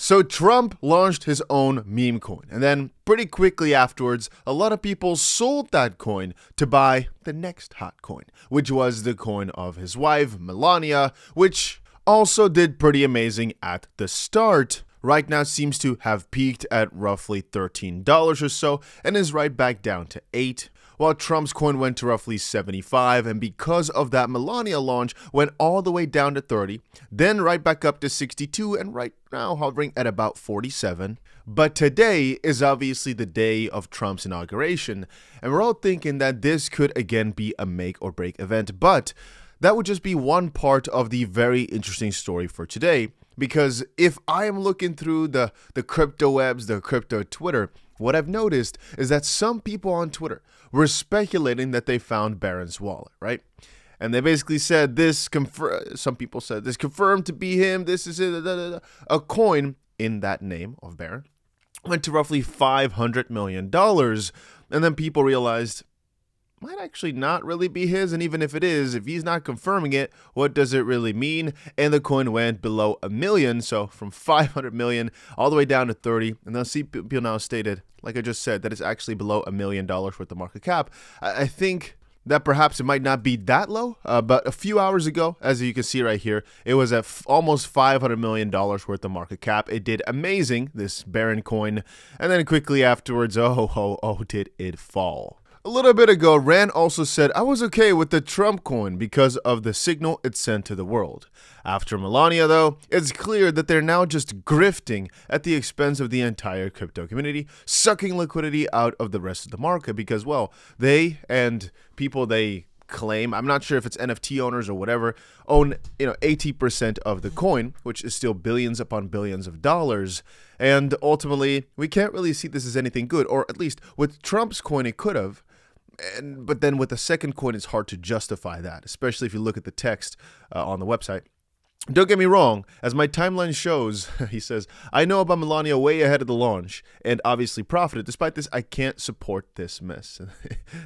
So Trump launched his own meme coin, and then pretty quickly afterwards, a lot of people sold that coin to buy the next hot coin, which was the coin of his wife, Melania, which also did pretty amazing at the start. Right now seems to have peaked at roughly $13 or so, and is right back down to $8. While Trump's coin went to roughly 75, and because of that Melania launch, went all the way down to 30, then right back up to 62, and right now hovering at about 47. But today is obviously the day of Trump's inauguration, and we're all thinking that this could again be a make or break event, but that would just be one part of the very interesting story for today. Because if I am looking through the crypto webs, the crypto Twitter, what I've noticed is that some people on Twitter were speculating that they found Barron's wallet, right? And they basically said some people said this confirmed to be him, this is it, a coin in that name of Barron went to roughly $500 million. And then people realized, might actually not really be his, and even if it is, if he's not confirming it, what does it really mean? And the coin went below $1 million, so from 500 million all the way down to 30, and then see people now stated, like I just said, that it's actually below $1 million worth of market cap. I think that perhaps it might not be that low, but a few hours ago, as you can see right here, it was at almost $500 million worth of market cap. It did amazing, this Barron coin, and then quickly afterwards, did it fall. A little bit ago, Rand also said, I was okay with the Trump coin because of the signal it sent to the world. After Melania, though, it's clear that they're now just grifting at the expense of the entire crypto community, sucking liquidity out of the rest of the market because, well, they and people they claim, I'm not sure if it's NFT owners or whatever, own 80% of the coin, which is still billions upon billions of dollars. And ultimately, we can't really see this as anything good, or at least with Trump's coin, it could have. But then with the second coin, it's hard to justify that, especially if you look at the text on the website. Don't get me wrong, as my timeline shows, he says, I know about Melania way ahead of the launch and obviously profited. Despite this, I can't support this mess.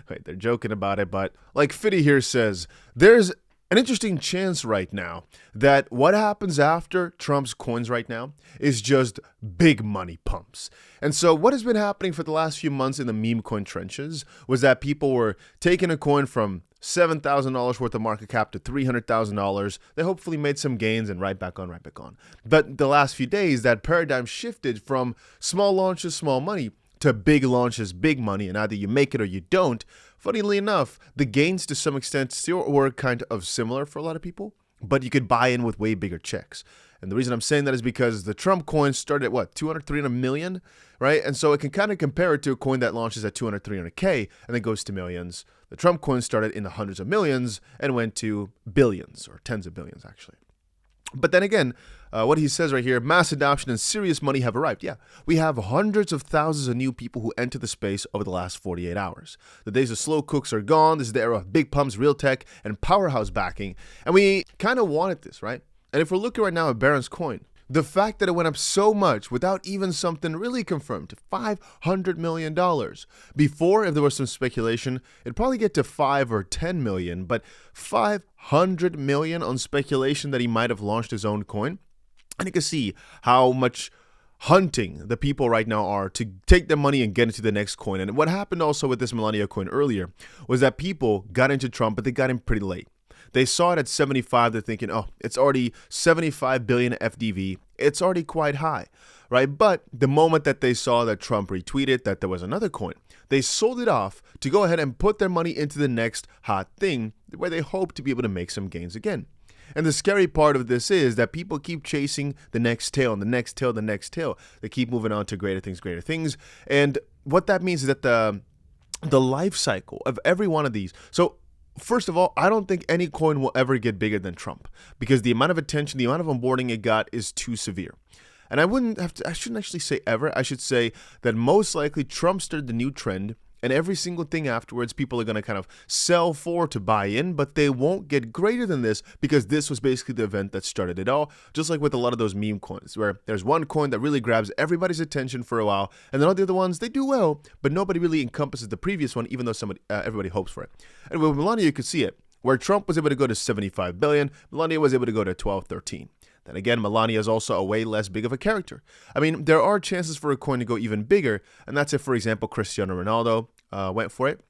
Wait, they're joking about it, but like 𝗕𝗘𝗪 here says, there's an interesting chance right now that what happens after Trump's coins right now is just big money pumps. And so what has been happening for the last few months in the meme coin trenches was that people were taking a coin from $7,000 worth of market cap to $300,000. They hopefully made some gains and right back on. But the last few days, that paradigm shifted from small launches, small money, to big launches, big money, and either you make it or you don't. Funnily enough, the gains to some extent still were kind of similar for a lot of people, but you could buy in with way bigger checks. And the reason I'm saying that is because the Trump coin started at what, 200, 300 million, right? And so it can kind of compare it to a coin that launches at 200, 300K and then goes to millions. The Trump coin started in the hundreds of millions and went to billions, or tens of billions actually. But then again, what he says right here, mass adoption and serious money have arrived. Yeah, we have hundreds of thousands of new people who entered the space over the last 48 hours. The days of slow cooks are gone. This is the era of big pumps, real tech, and powerhouse backing. And we kind of wanted this, right? And if we're looking right now at Barron's coin, the fact that it went up so much without even something really confirmed to $500 million. Before, if there was some speculation, it'd probably get to 5 or 10 million, but 500 million on speculation that he might have launched his own coin. And you can see how much hunting the people right now are to take their money and get into the next coin. And what happened also with this Melania coin earlier was that people got into Trump, but they got in pretty late. They saw it at 75. They're thinking, oh, it's already 75 billion FDV. It's already quite high, right? But the moment that they saw that Trump retweeted that there was another coin, they sold it off to go ahead and put their money into the next hot thing where they hope to be able to make some gains again. And the scary part of this is that people keep chasing the next tail and the next tail, the next tail. They keep moving on to greater things. And what that means is that the life cycle of every one of these. So first of all, I don't think any coin will ever get bigger than Trump because the amount of attention, the amount of onboarding it got is too severe. And I shouldn't actually say ever. I should say that most likely Trump started the new trend, and every single thing afterwards, people are going to kind of sell for to buy in, but they won't get greater than this because this was basically the event that started it all. Just like with a lot of those meme coins, where there's one coin that really grabs everybody's attention for a while, and then all the other ones, they do well, but nobody really encompasses the previous one, even though everybody hopes for it. And with Melania, you could see it. Where Trump was able to go to 75 billion, Melania was able to go to 12, 13. Then again, Melania is also a way less big of a character. I mean, there are chances for a coin to go even bigger, and that's if, for example, Cristiano Ronaldo went for it.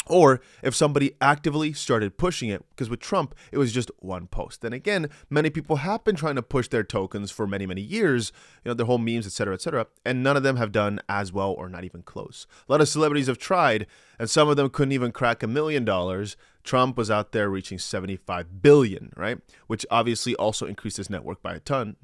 Or if somebody actively started pushing it, because with Trump, it was just one post. Then again, many people have been trying to push their tokens for many, many years, their whole memes, etc., and none of them have done as well or not even close. A lot of celebrities have tried, and some of them couldn't even crack $1 million. Trump was out there reaching 75 billion, right? Which obviously also increased his net worth by a ton,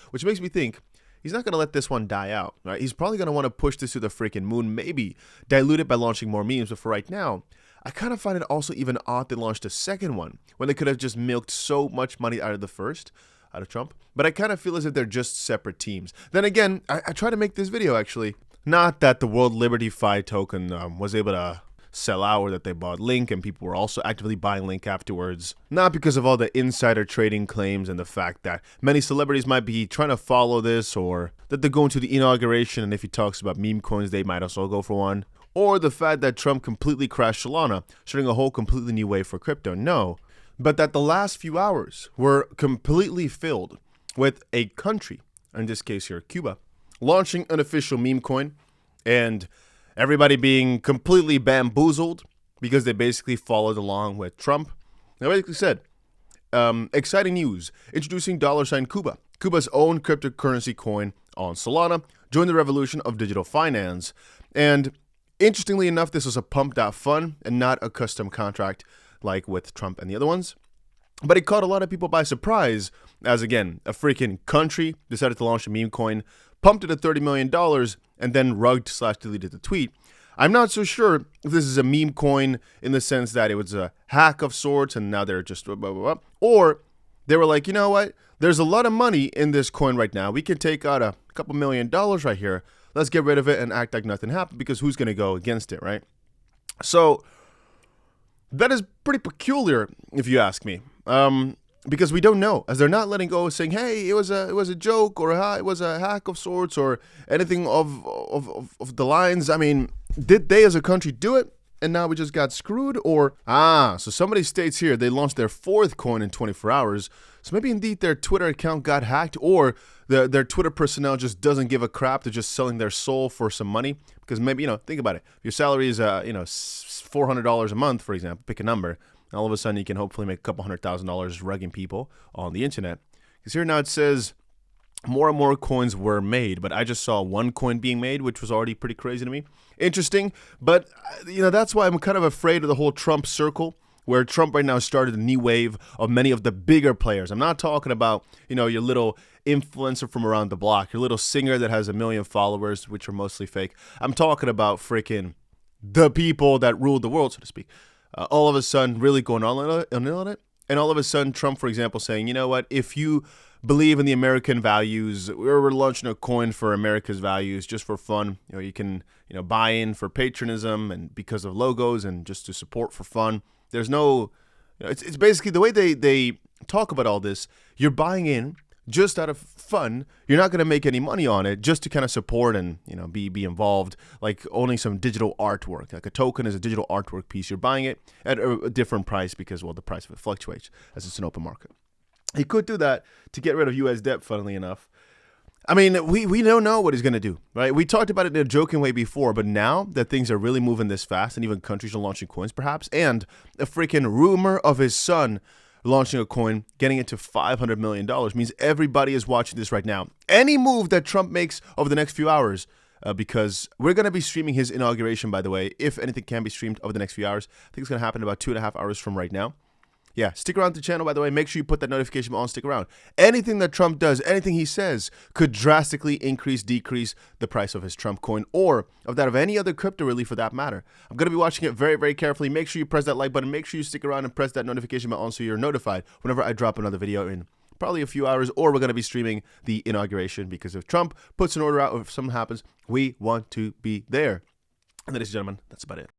which makes me think, he's not going to let this one die out, right? He's probably going to want to push this to the freaking moon, maybe dilute it by launching more memes. But for right now, I kind of find it also even odd they launched a second one when they could have just milked so much money out of the first, out of Trump. But I kind of feel as if they're just separate teams. Then again, I try to make this video actually, not that the World Liberty Fi token was able to sell out or that they bought Link and people were also actively buying Link afterwards. Not because of all the insider trading claims and the fact that many celebrities might be trying to follow this, or that they're going to the inauguration and if he talks about meme coins they might also go for one. Or the fact that Trump completely crashed Solana, starting a whole completely new wave for crypto. No. But that the last few hours were completely filled with a country, in this case here Cuba, launching an official meme coin and everybody being completely bamboozled because they basically followed along with Trump. They basically said, exciting news, introducing $Q, Cuba's own cryptocurrency coin on Solana, join the revolution of digital finance. And interestingly enough, this was a pumped out fund and not a custom contract like with Trump and the other ones. But it caught a lot of people by surprise as, again, a freaking country decided to launch a meme coin, pumped it at $30 million, and then rugged/deleted the tweet. I'm not so sure if this is a meme coin in the sense that it was a hack of sorts and now they're just blah, blah, blah. Or they were like, you know what? There's a lot of money in this coin right now. We can take out a couple $1 million right here. Let's get rid of it and act like nothing happened because who's going to go against it, right? So that is pretty peculiar if you ask me. Because we don't know, as they're not letting go of saying, hey, it was a joke or it was a hack of sorts or anything of the lines. I mean, did they as a country do it and now we just got screwed? Or, so somebody states here they launched their fourth coin in 24 hours. So maybe indeed their Twitter account got hacked or their Twitter personnel just doesn't give a crap. They're just selling their soul for some money. Because maybe, think about it. If your salary is, $400 a month, for example, pick a number. All of a sudden, you can hopefully make a couple $100,000 rugging people on the internet. Because here now it says more and more coins were made, but I just saw one coin being made, which was already pretty crazy to me. Interesting, but that's why I'm kind of afraid of the whole Trump circle, where Trump right now started a new wave of many of the bigger players. I'm not talking about, your little influencer from around the block, your little singer that has 1 million followers, which are mostly fake. I'm talking about freaking the people that rule the world, so to speak. All of a sudden really going on it, and all of a sudden Trump, for example, saying, you know what, if you believe in the American values, we're launching a coin for America's values just for fun. You can, buy in for patronism and because of logos and just to support for fun. There's no, it's basically the way they talk about all this. You're buying in just out of fun. You're not going to make any money on it, just to kind of support and be involved, like owning some digital artwork. Like a token is a digital artwork piece. You're buying it at a different price because, well, the price of it fluctuates as it's an open market. He could do that to get rid of U.S. debt, funnily enough. I mean, we don't know what he's going to do, right? We talked about it in a joking way before, but now that things are really moving this fast and even countries are launching coins perhaps, and a freaking rumor of his son launching a coin, getting it to $500 million, means everybody is watching this right now. Any move that Trump makes over the next few hours, because we're going to be streaming his inauguration, by the way, if anything can be streamed over the next few hours. I think it's going to happen about 2.5 hours from right now. Yeah, stick around to the channel, by the way. Make sure you put that notification on, stick around. Anything that Trump does, anything he says, could drastically decrease the price of his Trump coin or of that of any other crypto, really, for that matter. I'm going to be watching it very, very carefully. Make sure you press that like button. Make sure you stick around and press that notification button on so you're notified whenever I drop another video in probably a few hours, or we're going to be streaming the inauguration because if Trump puts an order out or if something happens, we want to be there. And ladies and gentlemen, that's about it.